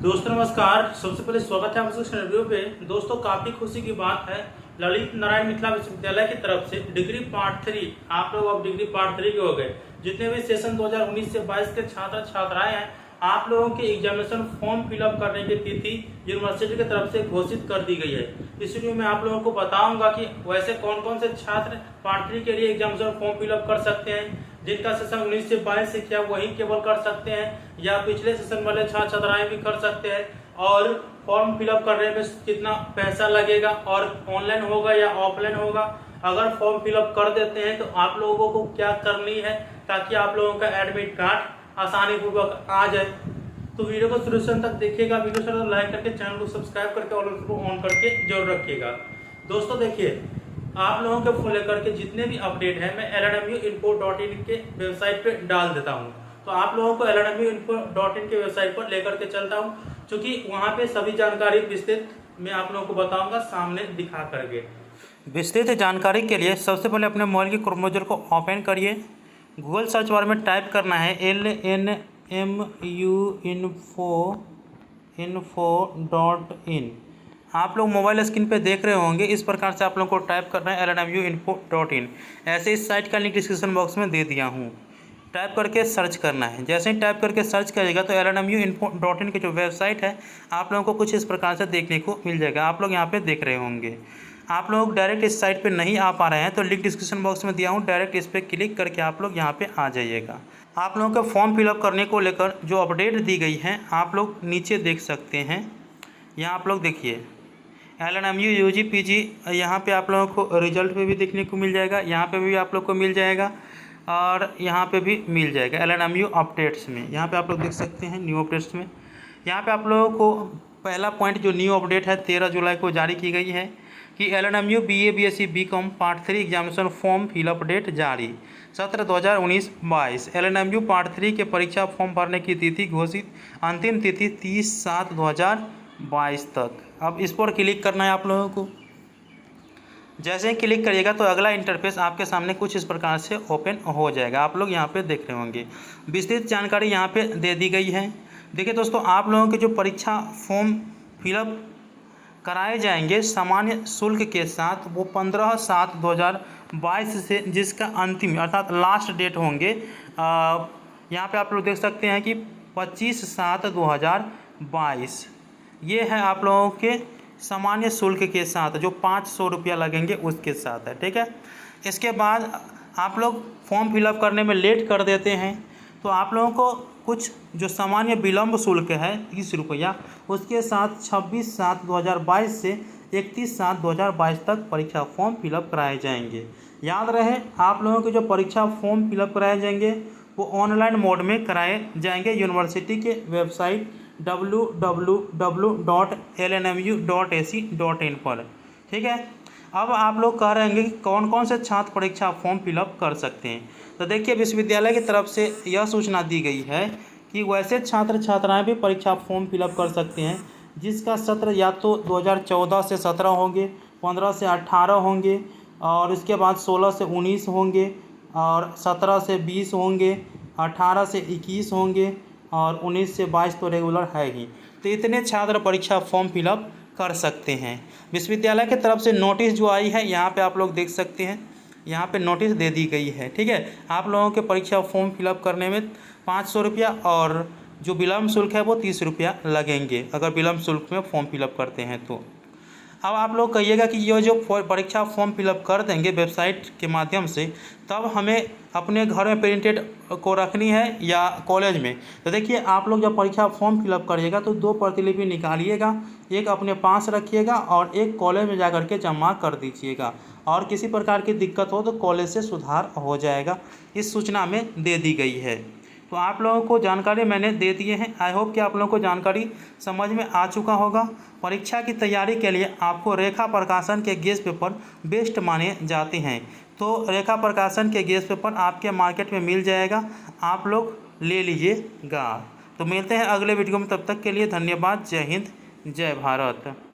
दोस्तों नमस्कार। सबसे पहले स्वागत है आपका इस रिव्यू पे। दोस्तों काफी खुशी की बात है, ललित नारायण मिथिला विश्वविद्यालय की तरफ से डिग्री पार्ट 3 आप लोग अब डिग्री पार्ट 3 के हो गए। जितने भी सेशन 2019 से 22 के छात्र छात्राएं हैं, आप लोगों के एग्जामिनेशन फॉर्म फिलअप करने की तिथि यूनिवर्सिटी की तरफ से घोषित कर दी गई है। इसलिए मैं आप लोगों को बताऊंगा कि वैसे कौन कौन से छात्र पार्ट 3 के लिए एग्जामिनेशन फॉर्म फिलअप कर सकते हैं। जिनका सेशन 19 से 22 से किया वही केवल कर सकते हैं, या पिछले सेशन वाले छात्र छात्राएं भी कर सकते हैं। और फॉर्म फिलअप करने में कितना पैसा लगेगा और ऑनलाइन होगा या ऑफलाइन होगा। अगर फॉर्म फिलअप कर देते हैं तो आप लोगों को क्या करनी है ताकि आप लोगों का एडमिट कार्ड आसानी पूर्वक आ जाए। तो वीडियो को शुरू से अंत तक देखिएगा। वीडियो से लाइक करके चैनल को सब्सक्राइब करके ऑल को ऑन करके जरूर रखिएगा। दोस्तों देखिए, आप लोगों के फोन लेकर के जितने भी अपडेट है मैं lnmuinfo.in के वेबसाइट पे डाल देता हूं। तो आप लोगों को lnmuinfo.in के वेबसाइट पर लेकर के चलता हूं, क्योंकि वहां पे सभी जानकारी विस्तृत मैं आप लोगों को बताऊंगा सामने दिखा करके। विस्तृत जानकारी के लिए सबसे पहले अपने मोबाइल की क्रोम ब्राउज़र को ओपन करिए। गूगल सर्च बार में टाइप करना है lnmuinfo.in। आप लोग मोबाइल स्क्रीन पे देख रहे होंगे, इस प्रकार से आप लोगों को टाइप करना है lnmuinfo.in। ऐसे इस साइट का लिंक डिस्क्रिप्शन बॉक्स में दे दिया हूँ। टाइप करके सर्च करना है। जैसे ही टाइप करके सर्च करिएगा तो lnmuinfo.in की जो वेबसाइट है आप लोगों को कुछ इस प्रकार से देखने को मिल जाएगा। आप लोग यहाँ पे देख रहे होंगे। आप लोग डायरेक्ट इस साइट पे नहीं आ पा रहे हैं तो लिंक डिस्क्रिप्शन बॉक्स में दिया हूँ, डायरेक्ट इस पर क्लिक करके आप लोग यहाँ पे आ जाइएगा। आप लोगों का फॉर्म फिलअप करने को लेकर जो अपडेट दी गई है आप लोग नीचे देख सकते हैं। यहाँ आप लोग देखिए LNMU UG PG, यहाँ पे आप लोगों को रिजल्ट पे भी देखने को मिल जाएगा, यहाँ पे भी आप लोग को मिल जाएगा और यहाँ पे भी मिल जाएगा LNMU अपडेट्स में। यहाँ पे आप लोग देख सकते हैं न्यू अपडेट्स में। यहाँ पे आप लोगों को पहला पॉइंट जो न्यू अपडेट है 13 जुलाई को जारी की गई है कि LNMU BA BSc BCom part 3 examination form fill up date जारी। सत्र 2019-22 LNMU पार्ट 3 के परीक्षा फॉर्म भरने की तिथि घोषित, अंतिम तिथि 30/7/2022 तक। अब इस पर क्लिक करना है आप लोगों को। जैसे ही क्लिक करिएगा तो अगला इंटरफेस आपके सामने कुछ इस प्रकार से ओपन हो जाएगा। आप लोग यहाँ पे देख रहे होंगे, विस्तृत जानकारी यहाँ पे दे दी गई है। देखिए दोस्तों, आप लोगों के जो परीक्षा फॉर्म फिलअप कराए जाएंगे सामान्य शुल्क के साथ, वो 15/7/2022 से जिसका अंतिम अर्थात लास्ट डेट होंगे, यहाँ पे आप लोग देख सकते हैं कि 25/7/2022 ये है आप लोगों के सामान्य शुल्क के साथ, जो 500 रुपया लगेंगे उसके साथ है। ठीक है। इसके बाद आप लोग फॉर्म फिलअप करने में लेट कर देते हैं तो आप लोगों को कुछ जो सामान्य विलम्ब शुल्क है 30 रुपया, उसके साथ 26/7/2022 से 31/7/2022 तक परीक्षा फॉर्म फिलअप कराए जाएंगे। याद रहे, आप लोगों के जो परीक्षा फॉर्म फिलअप कराए जाएंगे वो ऑनलाइन मोड में कराए जाएंगे यूनिवर्सिटी के वेबसाइट www.lnmu.ac.in पर। ठीक है। अब आप लोग कह रहे हैं कि कौन कौन से छात्र परीक्षा फॉर्म फिलअप कर सकते हैं। तो देखिए, विश्वविद्यालय की तरफ से यह सूचना दी गई है कि वैसे छात्र छात्राएं भी परीक्षा फॉर्म फिलअप कर सकते हैं जिसका सत्र या तो 2014 से 17 होंगे, 15 से 18 होंगे, और इसके बाद 16 से 19 होंगे, और 17 से 20 होंगे, 18 से 21 होंगे, और 19 से 22 तो रेगुलर है ही। तो इतने छात्र परीक्षा फॉर्म फिलअप कर सकते हैं। विश्वविद्यालय की तरफ से नोटिस जो आई है यहाँ पे आप लोग देख सकते हैं, यहाँ पे नोटिस दे दी गई है। ठीक है। आप लोगों के परीक्षा फॉर्म फिलअप करने में 500 रुपया और जो विलम्ब शुल्क है वो 30 रुपया लगेंगे अगर विलम्ब शुल्क में फॉर्म फिलअप करते हैं तो। अब आप लोग कहिएगा कि ये जो परीक्षा फॉर्म फिलअप कर देंगे वेबसाइट के माध्यम से, तब हमें अपने घर में प्रिंटेड को रखनी है या कॉलेज में। तो देखिए, आप लोग जब परीक्षा फॉर्म फिलअप करिएगा तो 2 प्रतिलिपि निकालिएगा, एक अपने पास रखिएगा और एक कॉलेज में जाकर के जमा कर दीजिएगा, और किसी प्रकार की दिक्कत हो तो कॉलेज से सुधार हो जाएगा, इस सूचना में दे दी गई है। तो आप लोगों को जानकारी मैंने दे दिए हैं। आई होप कि आप लोगों को जानकारी समझ में आ चुका होगा। परीक्षा की तैयारी के लिए आपको रेखा प्रकाशन के गेस्ट पेपर बेस्ट माने जाते हैं। तो रेखा प्रकाशन के गेस्ट पेपर आपके मार्केट में मिल जाएगा, आप लोग ले लीजिएगा। तो मिलते हैं अगले वीडियो में, तब तक के लिए धन्यवाद। जय हिंद, जय भारत।